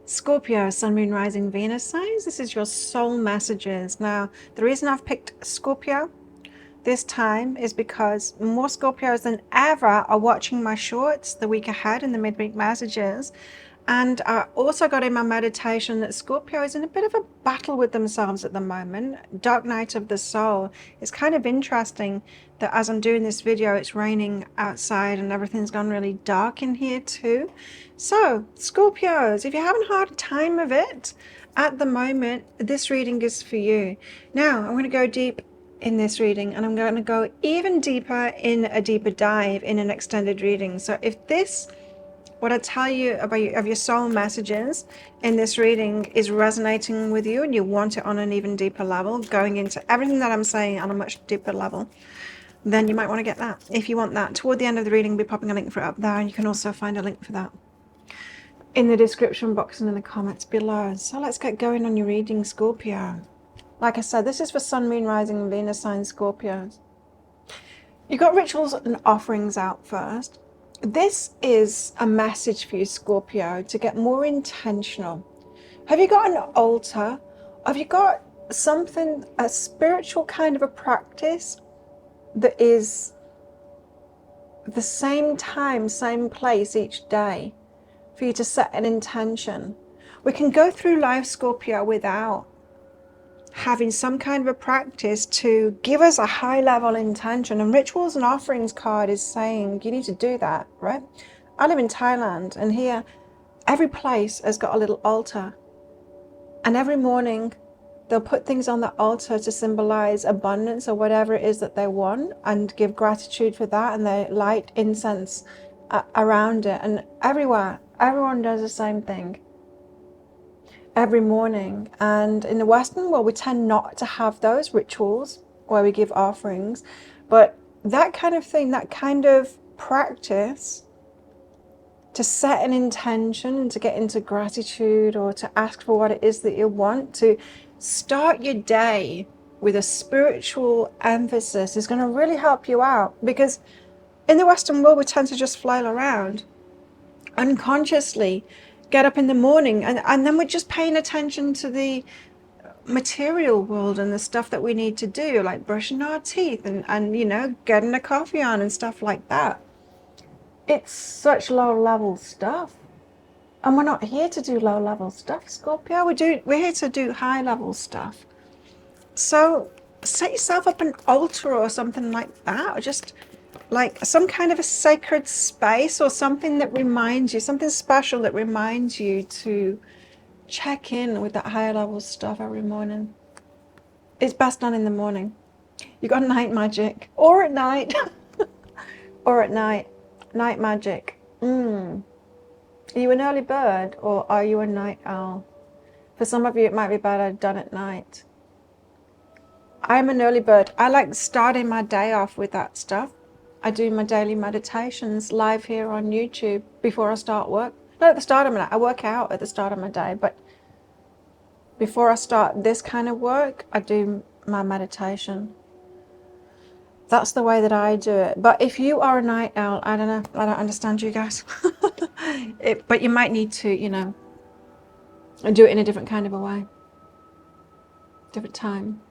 Scorpio, Sun, Moon, Rising, Venus signs. This is your soul messages. Now, the reason I've picked Scorpio this time is because more Scorpios than ever are watching my shorts the week ahead in the midweek messages. And I also got in my meditation that Scorpio is in a bit of a battle with themselves at the moment. Dark night of the soul. It's kind of interesting that as I'm doing this video, it's raining outside and everything's gone really dark in here too. So, Scorpios, if you're having a hard time of it at the moment, this reading is for you. Now, I'm going to go deep in this reading, and I'm going to go even deeper in a deeper dive in an extended reading. So if this, what I tell you about your soul messages in this reading is resonating with you and you want it on an even deeper level, going into everything that I'm saying on a much deeper level, then you might want to get that. If you want that, toward the end of the reading, I'll be popping a link for it up there, and you can also find a link for that in the description box and in the comments below. So let's get going on your reading, Scorpio. Like I said, this is for Sun, Moon, Rising, and Venus sign Scorpios. You got rituals and offerings out first. This is a message for you, Scorpio, to get more intentional. Have you got an altar? Have you got something, a spiritual kind of a practice that is the same time, same place each day for you to set an intention? We can go through life, Scorpio, without having some kind of a practice to give us a high level intention, and rituals and offerings card is saying you need to do that, right? I live in Thailand, and here every place has got a little altar, and every morning they'll put things on the altar to symbolize abundance or whatever it is that they want, and give gratitude for that, and they light incense around it. And everywhere, everyone does the same thing every morning. And in the Western world, we tend not to have those rituals where we give offerings, but that kind of thing, that kind of practice to set an intention, to get into gratitude, or to ask for what it is that you want, to start your day with a spiritual emphasis, is going to really help you out. Because in the Western world, we tend to just flail around unconsciously, get up in the morning, and then we're just paying attention to the material world and the stuff that we need to do, like brushing our teeth and you know, getting a coffee on and stuff like that. It's such low level stuff, and we're not here to do low level stuff, Scorpio. We're here to do high level stuff. So set yourself up an altar or something like that, or just like some kind of a sacred space, or something that reminds you, something special that reminds you to check in with that higher level stuff every morning. It's best done in the morning. You got night magic, or at night, or at night. Night magic. Are you an early bird, or are you a night owl? For some of you, it might be better done at night. I'm an early bird. I like starting my day off with that stuff. I do my daily meditations live here on YouTube before I start work. Not at the start of my day. I work out at the start of my day, but before I start this kind of work, I do my meditation. That's the way that I do it. But if you are a night owl, I don't know. I don't understand you guys. But you might need to, you know, do it in a different kind of a way. Different time.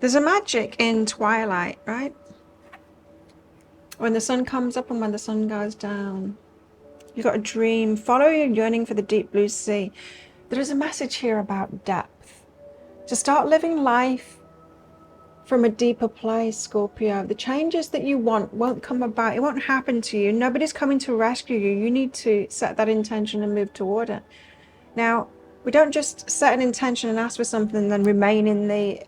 There's a magic in twilight, right? When the sun comes up and when the sun goes down. You've got a dream. Follow your yearning for the deep blue sea. There is a message here about depth. To start living life from a deeper place, Scorpio. The changes that you want won't come about. It won't happen to you. Nobody's coming to rescue you. You need to set that intention and move toward it. Now, we don't just set an intention and ask for something and then remain in the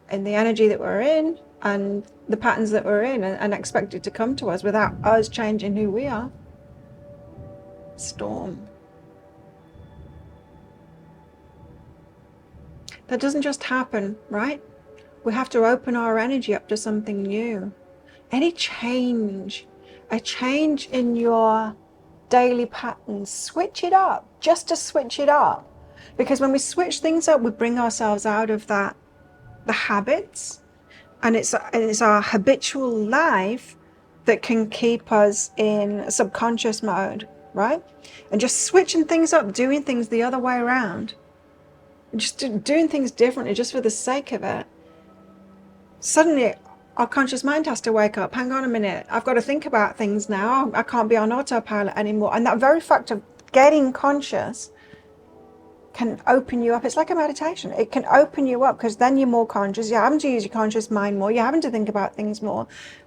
energy that we're in and the patterns that we're in and expect it to come to us without us changing who we are. Storm. That doesn't just happen, right? We have to open our energy up to something new. Any change, a change in your daily patterns, switch it up, just to switch it up. Because when we switch things up, we bring ourselves out of that, the habits, and it's our habitual life that can keep us in subconscious mode, right? And just switching things up, doing things the other way around, just doing things differently just for the sake of it. Suddenly our conscious mind has to wake up. Hang on a minute, I've got to think about things now. I can't be on autopilot anymore. And that very fact of getting conscious can open you up. It's like a meditation. It can open you up because then you're more conscious. You're having to use your conscious mind more. You're having to think about things more.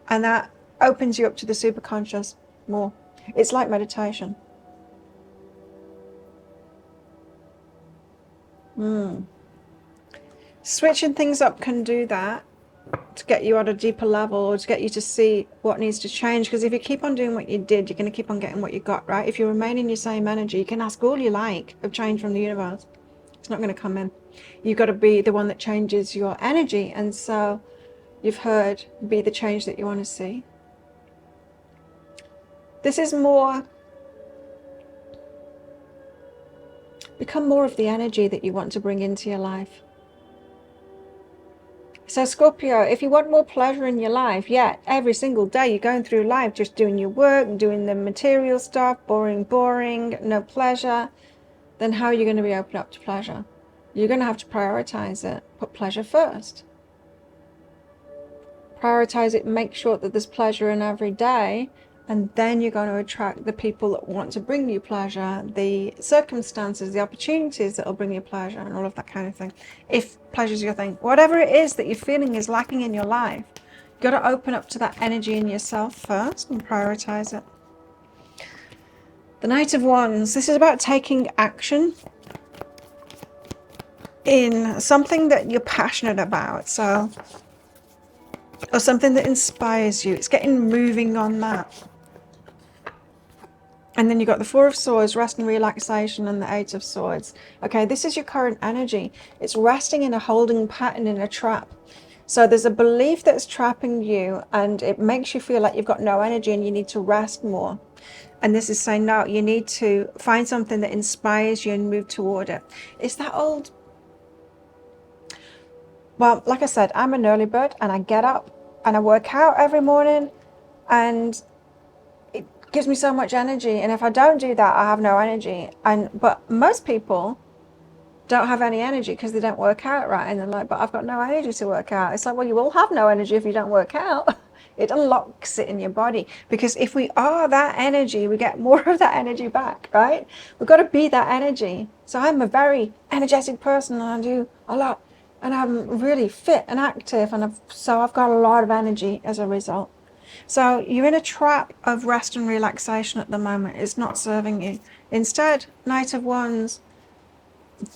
And that opens you up to the superconscious more. It's like meditation. Switching things up can do that, to get you at a deeper level, or to get you to see what needs to change. Because if you keep on doing what you did, you're going to keep on getting what you got, right? If you remain in your same energy, you can ask all you like of change from the universe. It's not going to come in. You've got to be the one that changes your energy. And so you've heard, be the change that you want to see. This is more, become more of the energy that you want to bring into your life. So Scorpio, if you want more pleasure in your life, yeah, every single day you're going through life just doing your work, doing the material stuff, boring, no pleasure, then how are you going to be open up to pleasure? You're going to have to prioritize it. Put pleasure first. Prioritize it, make sure that there's pleasure in every day, and then you're going to attract the people that want to bring you pleasure, the circumstances, the opportunities that will bring you pleasure, and all of that kind of thing. If pleasure's your thing, whatever it is that you're feeling is lacking in your life, you've got to open up to that energy in yourself first and prioritize it. The Knight of Wands, this is about taking action in something that you're passionate about, so, or something that inspires you. It's getting moving on that. And then you've got the Four of Swords, rest and relaxation, and the Eight of Swords. Okay, this is your current energy. It's resting in a holding pattern, in a trap. So there's a belief that's trapping you, and it makes you feel like you've got no energy and you need to rest more. And this is saying, no, you need to find something that inspires you and move toward it. It's that old... Well, like I said, I'm an early bird, and I get up and I work out every morning, and it gives me so much energy. And if I don't do that, I have no energy. But most people don't have any energy because they don't work out right, and they're like, but I've got no energy to work out. It's like, well, you will have no energy if you don't work out. It unlocks it in your body, because if we are that energy, we get more of that energy back, right? We've got to be that energy. So I'm a very energetic person, and I do a lot, and I'm really fit and active, and I've got a lot of energy as a result. So you're in a trap of rest and relaxation at the moment. It's not serving you. Instead, Knight of Wands,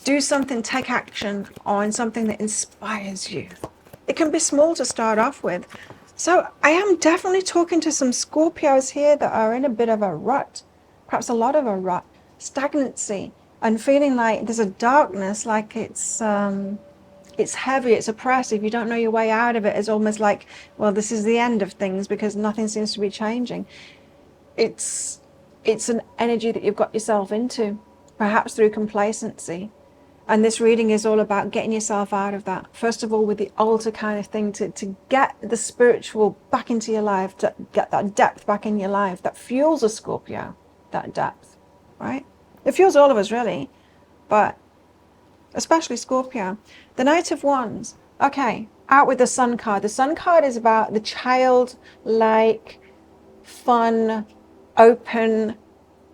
do something, take action on something that inspires you. It can be small to start off with. So I am definitely talking to some Scorpios here that are in a bit of a rut, perhaps a lot of a rut, stagnancy, and feeling like there's a darkness, like it's heavy, it's oppressive, you don't know your way out of it. It's almost like, well, this is the end of things because nothing seems to be changing. It's an energy that you've got yourself into, perhaps through complacency. And this reading is all about getting yourself out of that. First of all, with the altar kind of thing, to get the spiritual back into your life, to get that depth back in your life that fuels a Scorpio, that depth, right? It fuels all of us, really, but especially Scorpio. The Knight of Wands, okay, out with the Sun card. The Sun card is about the childlike, fun, open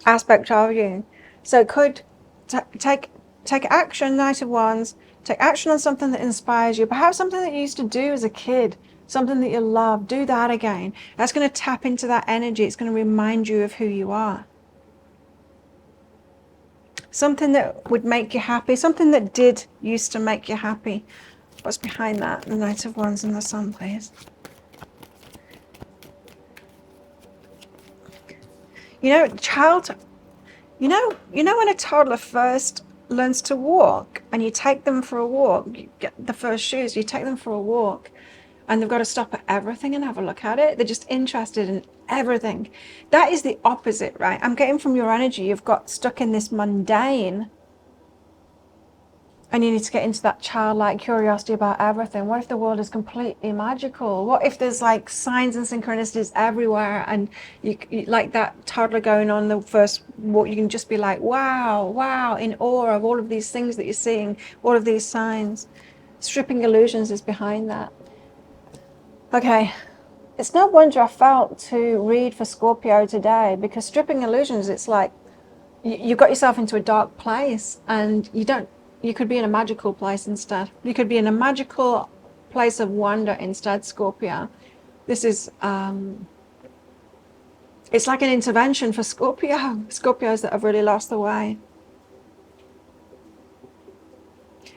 aspect of you. So it could take action, Knight of Wands, take action on something that inspires you, perhaps something that you used to do as a kid, something that you love. Do that again. That's going to tap into that energy. It's going to remind you of who you are. Something that would make you happy, something that did used to make you happy. What's behind that? The Knight of Wands and the Sun, please. You know, when a toddler first learns to walk, and you take them for a walk, you get the first shoes, you take them for a walk, and they've got to stop at everything and have a look at it. They're just interested in everything. That is the opposite, right? I'm getting from your energy, you've got stuck in this mundane And you need to get into that childlike curiosity about everything. What if the world is completely magical? What if there's like signs and synchronicities everywhere, and you like that toddler going on the first walk, you can just be like, wow, wow, in awe of all of these things that you're seeing, all of these signs. Stripping illusions is behind that. Okay, it's no wonder I felt to read for Scorpio today, because stripping illusions, it's like you got yourself into a dark place, and you could be in a magical place instead. You could be in a magical place of wonder instead, Scorpio. This is it's like an intervention for Scorpios that have really lost the way.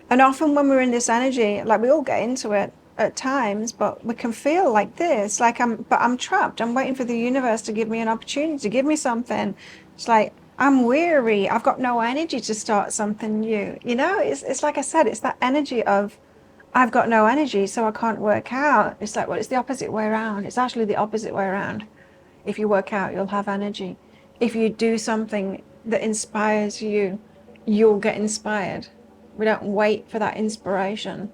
And often when we're in this energy, like we all get into it at times, but we can feel like this, like I'm trapped. I'm waiting for the universe to give me an opportunity, to give me something. It's like, I'm weary. I've got no energy to start something new. You know, it's like I said, it's that energy of, I've got no energy, so I can't work out. It's like, well, it's the opposite way around. It's actually the opposite way around. If you work out, you'll have energy. If you do something that inspires you, you'll get inspired. We don't wait for that inspiration.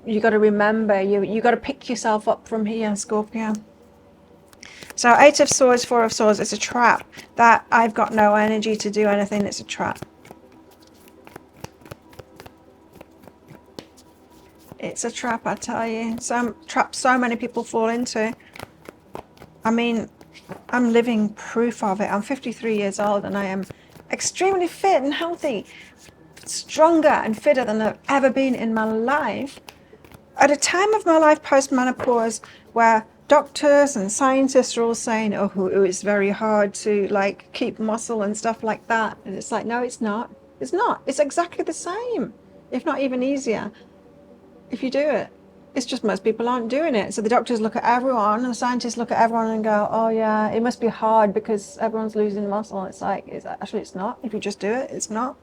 You got to remember, you got to pick yourself up from here, Scorpio. So 8 of Swords, 4 of Swords, it's a trap. That I've got no energy to do anything, it's a trap. It's a trap, I tell you. Some traps so many people fall into. I mean, I'm living proof of it. I'm 53 years old and I am extremely fit and healthy. Stronger and fitter than I've ever been in my life. At a time of my life post-menopause where doctors and scientists are all saying, oh, it's very hard to like keep muscle and stuff like that. And it's like, no, it's not. It's not. It's exactly the same, if not even easier, if you do it. It's just most people aren't doing it. So the doctors look at everyone, and the scientists look at everyone and go, oh yeah, it must be hard because everyone's losing muscle. It's like, actually it's not. If you just do it, it's not.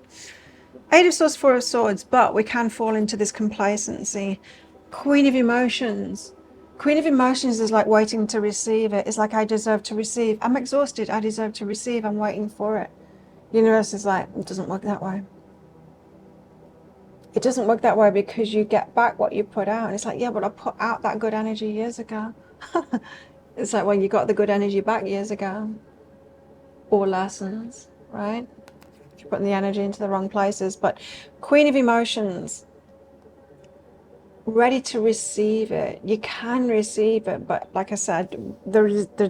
8 of Swords, 4 of Swords, but we can fall into this complacency. Queen of Emotions. Queen of Emotions is like waiting to receive it. It's like, I deserve to receive. I'm exhausted. I deserve to receive. I'm waiting for it. The universe is like, it doesn't work that way. It doesn't work that way because you get back what you put out. And it's like, yeah, but I put out that good energy years ago. It's like, well, you got the good energy back years ago. Or lessons, right? You're putting the energy into the wrong places. But Queen of Emotions, ready to receive it. You can receive it, but like I said, there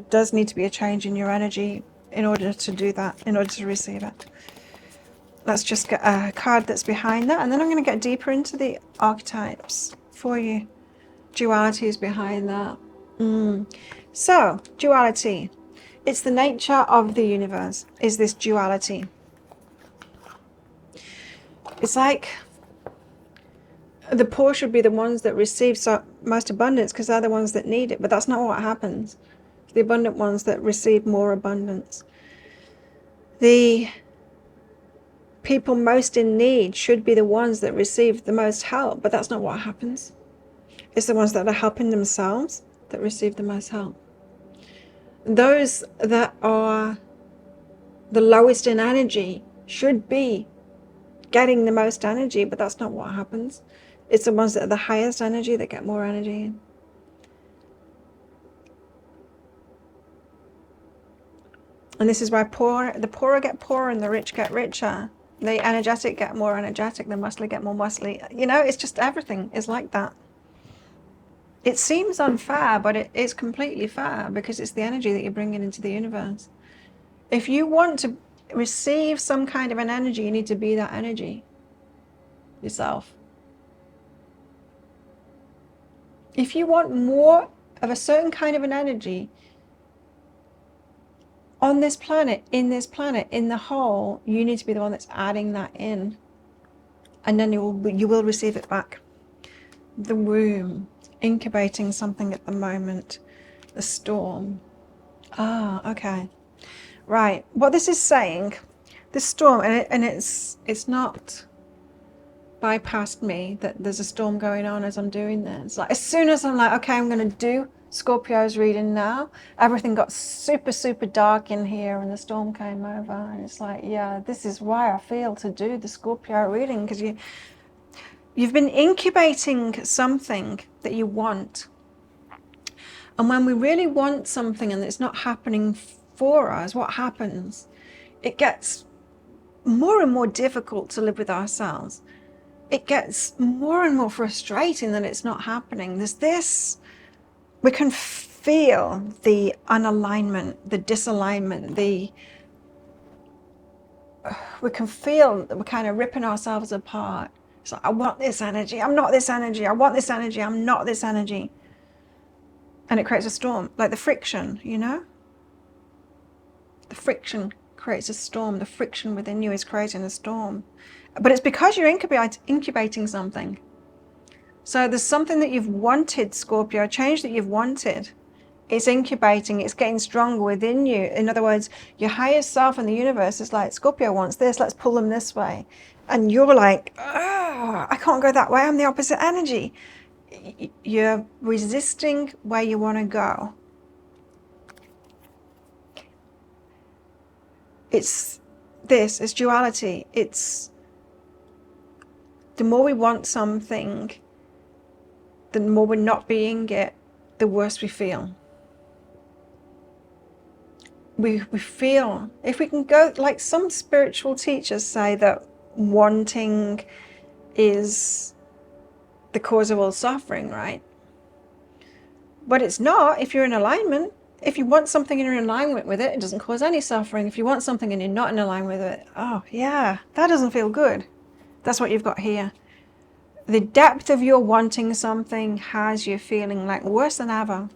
does need to be a change in your energy in order to do that, in order to receive it. Let's just get a card that's behind that, and then I'm going to get deeper into the archetypes for you. Duality is behind that. So, duality. It's the nature of the universe, is this duality. It's like the poor should be the ones that receive most abundance because they're the ones that need it, but that's not what happens. It's the abundant ones that receive more abundance. The people most in need should be the ones that receive the most help, but that's not what happens. It's the ones that are helping themselves that receive the most help. Those that are the lowest in energy should be getting the most energy, but that's not what happens. It's the ones that are the highest energy that get more energy. And this is why the poorer get poorer and the rich get richer. The energetic get more energetic, the muscly get more muscly. You know, it's just everything is like that. It seems unfair, but it is completely fair because it's the energy that you're bringing into the universe. If you want to receive some kind of an energy, you need to be that energy yourself. If you want more of a certain kind of an energy on this planet, in the whole, you need to be the one that's adding that in. And then you will receive it back. The womb, incubating something at the moment. The storm. Okay. Right. What this is saying, this storm, and it's not bypassed me that there's a storm going on as I'm doing this. Like, as soon as I'm like, okay, I'm going to do Scorpio's reading now. Everything got super, super dark in here and the storm came over. And it's like, yeah, this is why I feel to do the Scorpio reading, because you've been incubating something that you want. And when we really want something and it's not happening for us, what happens? It gets more and more difficult to live with ourselves. It gets more and more frustrating that it's not happening. There's this, we can feel the unalignment, the disalignment, we can feel that we're kind of ripping ourselves apart. It's like, I want this energy, I'm not this energy, I want this energy, I'm not this energy. And it creates a storm, like the friction, you know? The friction creates a storm. The friction within you is creating a storm. But it's because you're incubating something. So there's something that you've wanted, Scorpio, a change that you've wanted. It's incubating, it's getting stronger within you. In other words, your higher self in the universe is like, Scorpio wants this, let's pull them this way. And you're like, I can't go that way, I'm the opposite energy. You're resisting where you want to go. It's duality. It's the more we want something, the more we're not being it, the worse we feel. We feel, if we can go, like some spiritual teachers say that wanting is the cause of all suffering, right? But it's not if you're in alignment. If you want something and you're in alignment with it, it doesn't cause any suffering. If you want something and you're not in alignment with it, oh yeah, that doesn't feel good. That's what you've got here. The depth of your wanting something has you feeling like worse than ever.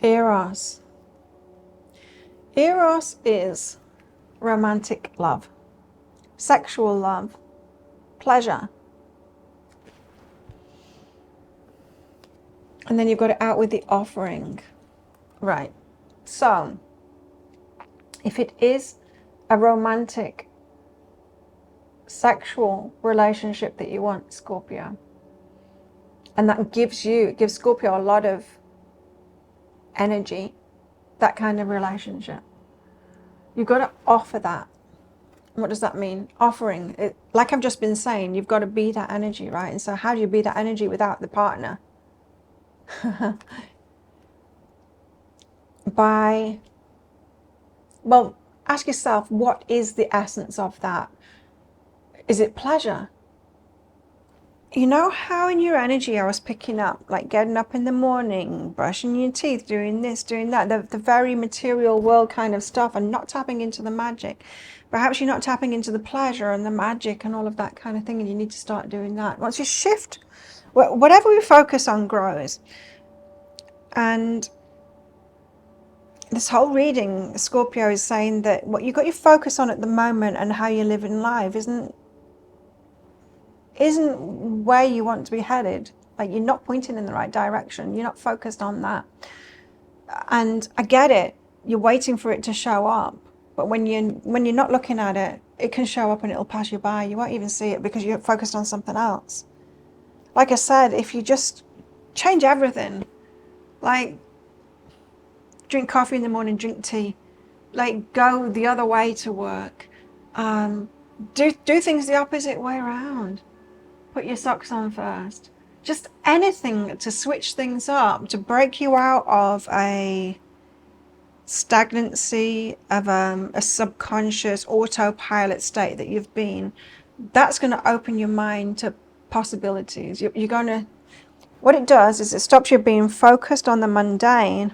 Eros. Eros is romantic love, sexual love, pleasure. And then you've got it out with the offering. Right. So, if it is a romantic, sexual relationship that you want, Scorpio, and that gives Scorpio a lot of energy, that kind of relationship, you've got to offer that. What does that mean? Offering it, like I've just been saying, you've got to be that energy, right? And so how do you be that energy without the partner? Well, ask yourself, what is the essence of that? Is it pleasure? You know how in your energy I was picking up, like getting up in the morning, brushing your teeth, doing this, doing that, the very material world kind of stuff, and not tapping into the magic. Perhaps you're not tapping into the pleasure and the magic and all of that kind of thing, and you need to start doing that. Once you shift, whatever we focus on grows. And this whole reading, Scorpio is saying that what you've got your focus on at the moment and how you live in life isn't where you want to be headed. Like, you're not pointing in the right direction. You're not focused on that. And I get it. You're waiting for it to show up. But when you're not looking at it, it can show up and it'll pass you by. You won't even see it because you're focused on something else. Like I said, if you just change everything, like drink coffee in the morning, drink tea, like go the other way to work, do things the opposite way around. Put your socks on first. Just anything to switch things up, to break you out of a stagnancy, of a subconscious autopilot state that you've been. That's going to open your mind to possibilities. You're going to, what it does is it stops you being focused on the mundane.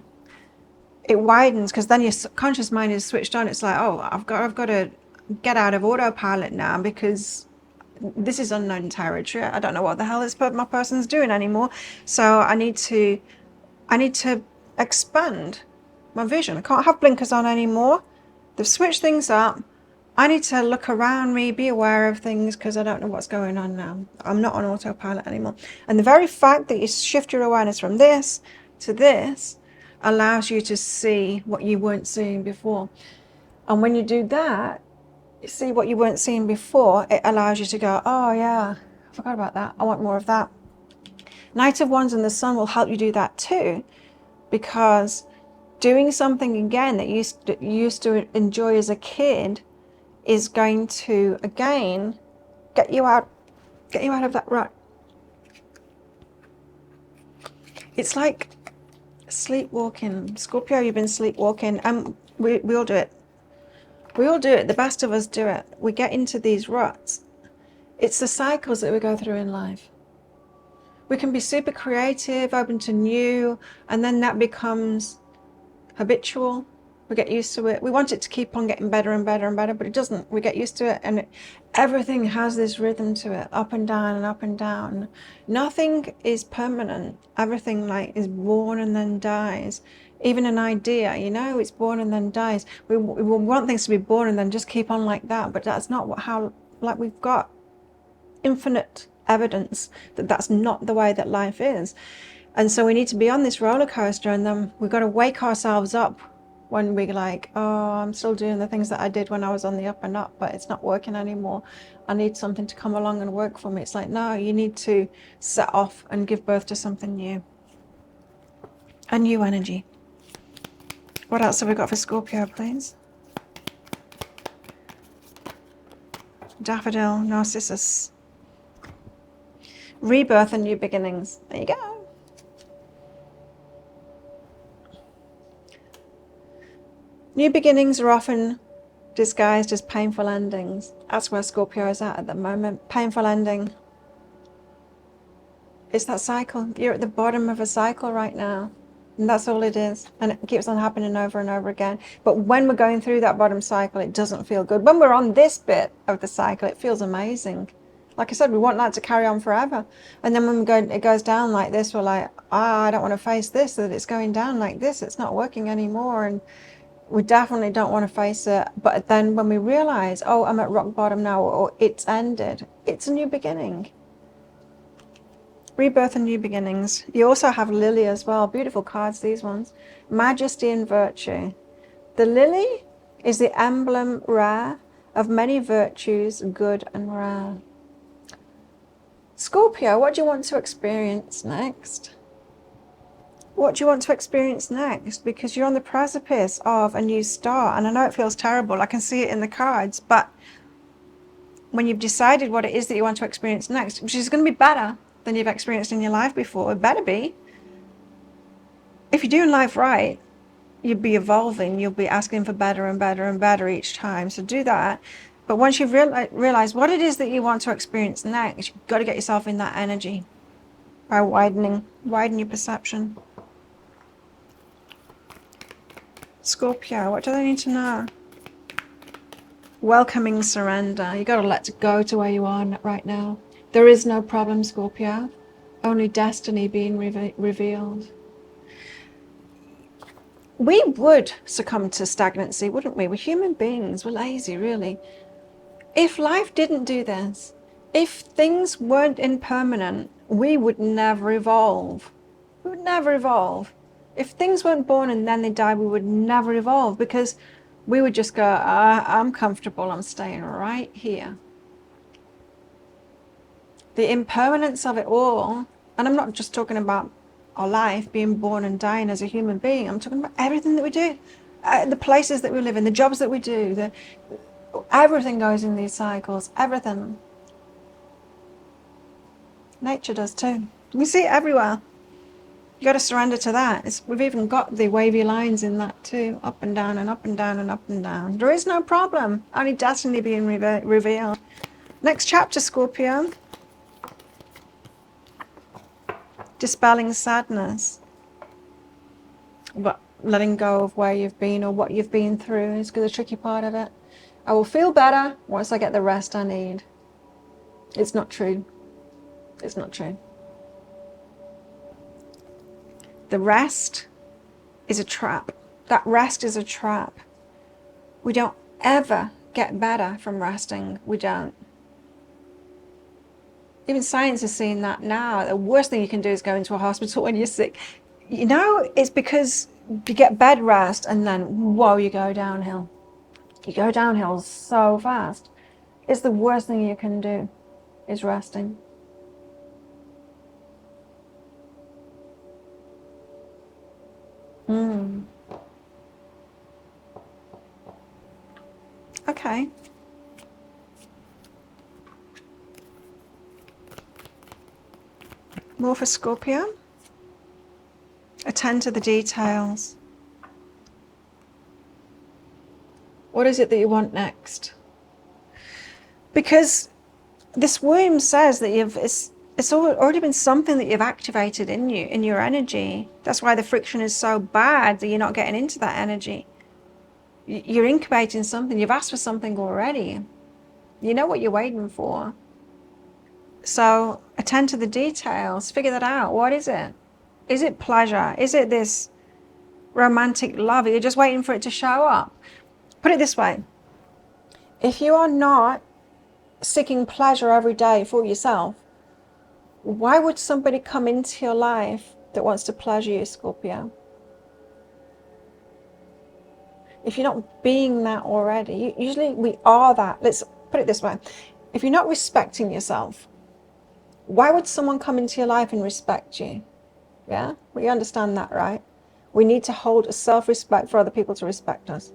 It widens, because then your subconscious mind is switched on. It's like, oh, I've got to get out of autopilot now, because this is unknown territory. I don't know what the hell my person's doing anymore. So I need to expand my vision. I can't have blinkers on anymore. They've switched things up. I need to look around me, be aware of things, because I don't know what's going on now. I'm not on autopilot anymore. And the very fact that you shift your awareness from this to this allows you to see what you weren't seeing before. And when you do that, you see what you weren't seeing before, it allows you to go, oh yeah, I forgot about that. I want more of that. Knight of Wands and the Sun will help you do that too, because doing something again that you used to enjoy as a kid is going to, again, get you out of that rut. It's like sleepwalking. Scorpio, you've been sleepwalking, and we all do it. We all do it. The best of us do it. We get into these ruts. It's the cycles that we go through in life. We can be super creative, open to new, and then that becomes habitual. We get used to it. We want it to keep on getting better and better and better, but it doesn't. We get used to it, and everything has this rhythm to it, up and down and up and down. Nothing is permanent. Everything like is born and then dies. Even an idea, you know, it's born and then dies. We want things to be born and then just keep on like that, but that's not how, like, we've got infinite evidence that that's not the way that life is. And so we need to be on this roller coaster, and then we've got to wake ourselves up when we're like, oh, I'm still doing the things that I did when I was on the up and up, but it's not working anymore. I need something to come along and work for me. It's like, no, you need to set off and give birth to something new. A new energy. What else have we got for Scorpio, please? Daffodil, Narcissus. Rebirth and new beginnings. There you go. New beginnings are often disguised as painful endings. That's where Scorpio is at the moment. Painful ending. It's that cycle. You're at the bottom of a cycle right now. And that's all it is. And it keeps on happening over and over again. But when we're going through that bottom cycle, it doesn't feel good. When we're on this bit of the cycle, it feels amazing. Like I said, we want that to carry on forever. And then when it goes down like this, we're like, I don't want to face this, that it's going down like this. It's not working anymore. And we definitely don't want to face it. But then when we realize, oh, I'm at rock bottom now, or it's ended, it's a new beginning. Rebirth and new beginnings. You also have Lily as well. Beautiful cards, these ones. Majesty and virtue. The lily is the emblem rare of many virtues, good and rare. Scorpio, what do you want to experience next? What do you want to experience next? Because you're on the precipice of a new start. And I know it feels terrible. I can see it in the cards. But when you've decided what it is that you want to experience next, which is going to be better than you've experienced in your life before, it better be. If you're doing life right, you'll be evolving. You'll be asking for better and better and better each time. So do that. But once you've realized what it is that you want to experience next, you've got to get yourself in that energy by widen your perception. Scorpio, what do they need to know? Welcoming surrender. You got to let go to where you are right now. There is no problem, Scorpio. Only destiny being revealed. We would succumb to stagnancy, wouldn't we? We're human beings. We're lazy, really. If life didn't do this, if things weren't impermanent, we would never evolve. We would never evolve. If things weren't born and then they die, we would never evolve, because we would just go, I'm comfortable, I'm staying right here. The impermanence of it all, and I'm not just talking about our life, being born and dying as a human being, I'm talking about everything that we do, the places that we live in, the jobs that we do, everything goes in these cycles, everything. Nature does too. You see it everywhere. You got to surrender to that. We've even got the wavy lines in that too, up and down and up and down and up and down. There is no problem, only destiny being revealed. Next chapter, Scorpio. Dispelling sadness. But letting go of where you've been or what you've been through is the tricky part of it. I will feel better once I get the rest I need. It's not true. It's not true. The rest is a trap. That rest is a trap. We don't ever get better from resting. We don't. Even science is seeing that now. The worst thing you can do is go into a hospital when you're sick. You know, it's because you get bed rest and then, whoa, you go downhill. You go downhill so fast. It's the worst thing you can do, is resting. Okay. More for Scorpio. Attend to the details. What is it that you want next? Because this womb says that it's already been something that you've activated in you, in your energy. That's why the friction is so bad, that you're not getting into that energy. You're incubating something. You've asked for something already. You know what you're waiting for. So attend to the details. Figure that out. What is it? Is it pleasure? Is it this romantic love? Are you just waiting for it to show up? Put it this way. If you are not seeking pleasure every day for yourself, why would somebody come into your life that wants to pleasure you, Scorpio? If you're not being that already, usually we are that. Let's put it this way. If you're not respecting yourself, why would someone come into your life and respect you? Yeah, we understand that, right? We need to hold a self-respect for other people to respect us.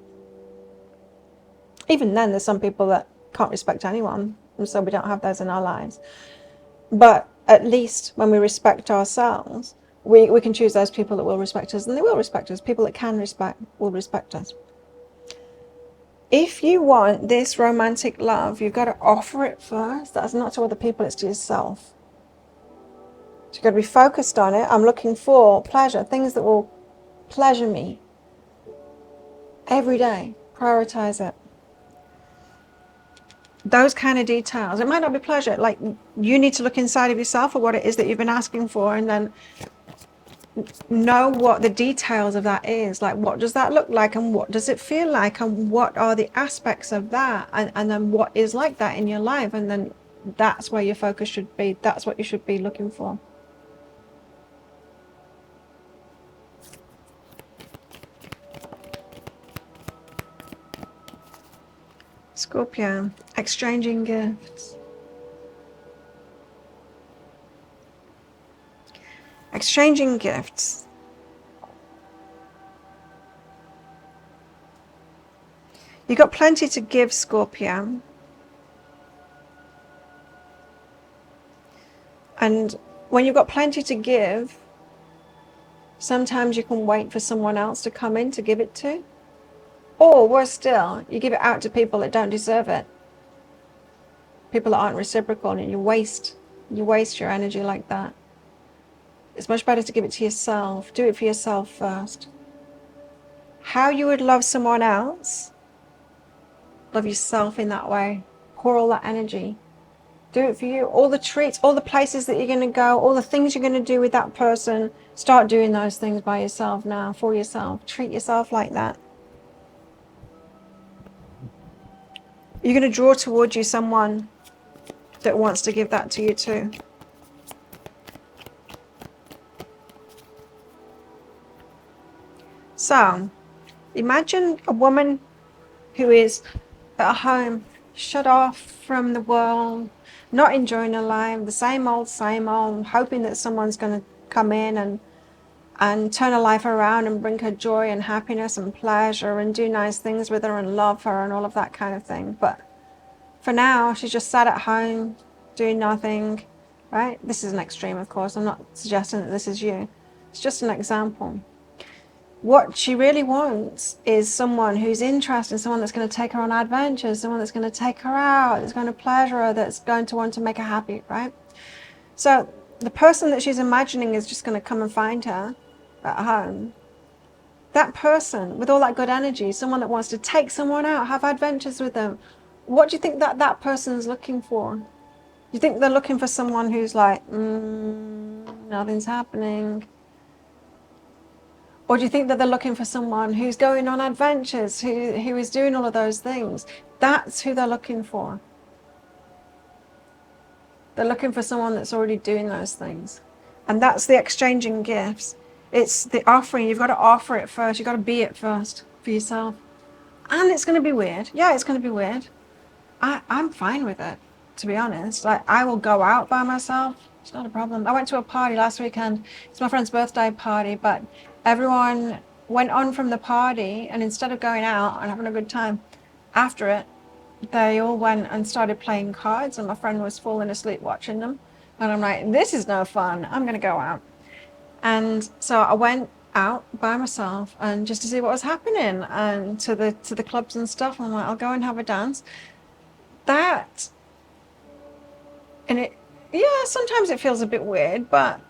Even then, there's some people that can't respect anyone, and so we don't have those in our lives. But at least when we respect ourselves, we can choose those people that will respect us, and they will respect us. People that can respect will respect us. If you want this romantic love, you've got to offer it first. That's not to other people, it's to yourself. So you've got to be focused on it. I'm looking for pleasure, things that will pleasure me every day. Prioritize it. Those kind of details. It might not be pleasure. Like, you need to look inside of yourself for what it is that you've been asking for, and then know what the details of that is. Like, what does that look like, and what does it feel like, and what are the aspects of that, and then what is like that in your life, and then that's where your focus should be. That's what you should be looking for. Scorpio, exchanging gifts. Exchanging gifts. You've got plenty to give, Scorpio. And when you've got plenty to give, sometimes you can wait for someone else to come in to give it to. Or worse still, you give it out to people that don't deserve it. People that aren't reciprocal, and you waste your energy like that. It's much better to give it to yourself. Do it for yourself first. How you would love someone else, love yourself in that way. Pour all that energy. Do it for you. All the treats, all the places that you're going to go, all the things you're going to do with that person, start doing those things by yourself now, for yourself. Treat yourself like that. You're going to draw towards you someone that wants to give that to you too. So, imagine a woman who is at home, shut off from the world, not enjoying her life, the same old, hoping that someone's going to come in and turn her life around and bring her joy and happiness and pleasure and do nice things with her and love her and all of that kind of thing. But for now, she's just sat at home doing nothing, right? This is an extreme, of course. I'm not suggesting that this is you. It's just an example. What she really wants is someone who's interested, someone that's going to take her on adventures, someone that's going to take her out, that's going to pleasure her, that's going to want to make her happy, right? So the person that she's imagining is just going to come and find her at home. That person with all that good energy, someone that wants to take someone out, have adventures with them. What do you think that person's looking for? Do you think they're looking for someone who's like, nothing's happening? Or do you think that they're looking for someone who's going on adventures, who is doing all of those things? That's who they're looking for. They're looking for someone that's already doing those things. And that's the exchanging gifts. It's the offering. You've got to offer it first. You've got to be it first for yourself. And it's going to be weird. Yeah, it's going to be weird. I'm fine with it, to be honest. Like, I will go out by myself. It's not a problem. I went to a party last weekend. It's my friend's birthday party, but everyone went on from the party, and instead of going out and having a good time after it, they all went and started playing cards, and my friend was falling asleep watching them. And I'm like, this is no fun. I'm going to go out. And so I went out by myself and just to see what was happening and to the clubs and stuff. I'm like, I'll go and have a dance. That, and it, yeah, sometimes it feels a bit weird, but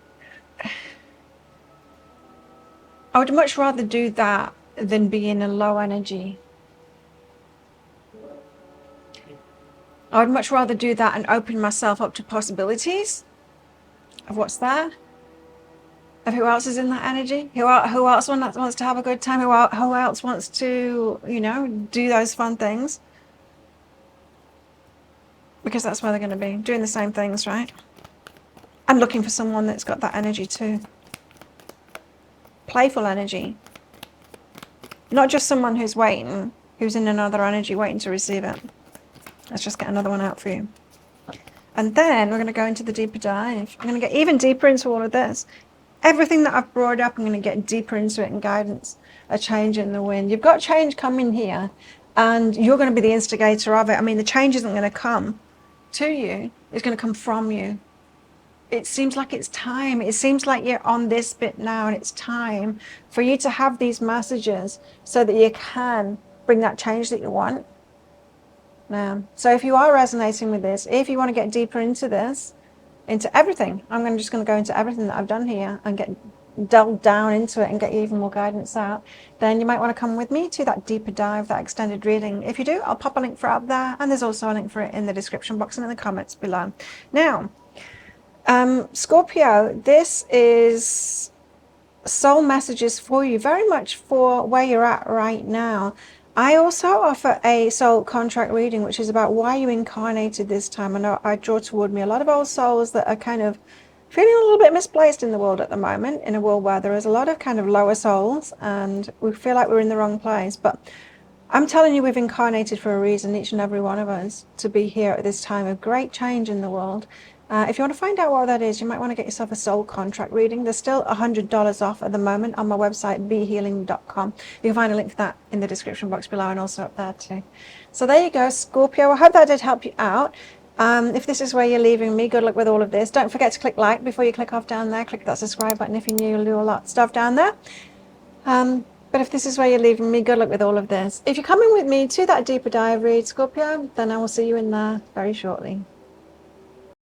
I would much rather do that than be in a low energy. I would much rather do that and open myself up to possibilities of what's there, of who else is in that energy, who else wants to have a good time, who else wants to, you know, do those fun things. Because that's where they're going to be, doing the same things, right? And looking for someone that's got that energy too. Playful energy. Not just someone who's waiting, who's in another energy waiting to receive it. Let's just get another one out for you. And then we're going to go into the deeper dive. I'm going to get even deeper into all of this. Everything that I've brought up, I'm going to get deeper into it in guidance. A change in the wind. You've got change coming here, and you're going to be the instigator of it. I mean, the change isn't going to come to you. It's going to come from you. It seems like it's time. It seems like you're on this bit now, and it's time for you to have these messages so that you can bring that change that you want. Now, so if you are resonating with this, if you want to get deeper into this, into everything, I'm just going to go into everything that I've done here and get delve down into it and get you even more guidance out, then you might want to come with me to that deeper dive, that extended reading. If you do, I'll pop a link for it up there, and there's also a link for it in the description box and in the comments below. Now, Scorpio, this is soul messages for you, very much for where you're at right now. I also offer a soul contract reading, which is about why you incarnated this time. I know I draw toward me a lot of old souls that are kind of feeling a little bit misplaced in the world at the moment, in a world where there is a lot of kind of lower souls and we feel like we're in the wrong place. But I'm telling you, we've incarnated for a reason, each and every one of us, to be here at this time of great change in the world. If you want to find out what that is, you might want to get yourself a soul contract reading. There's still $100 off at the moment on my website, behealing.com. You can find a link for that in the description box below and also up there too. So there you go, Scorpio. I hope that did help you out. If this is where you're leaving me, good luck with all of this. Don't forget to click like before you click off down there. Click that subscribe button if you're new. You'll do a lot of stuff down there. But if this is where you're leaving me, good luck with all of this. If you're coming with me to that deeper dive read, Scorpio, then I will see you in there very shortly.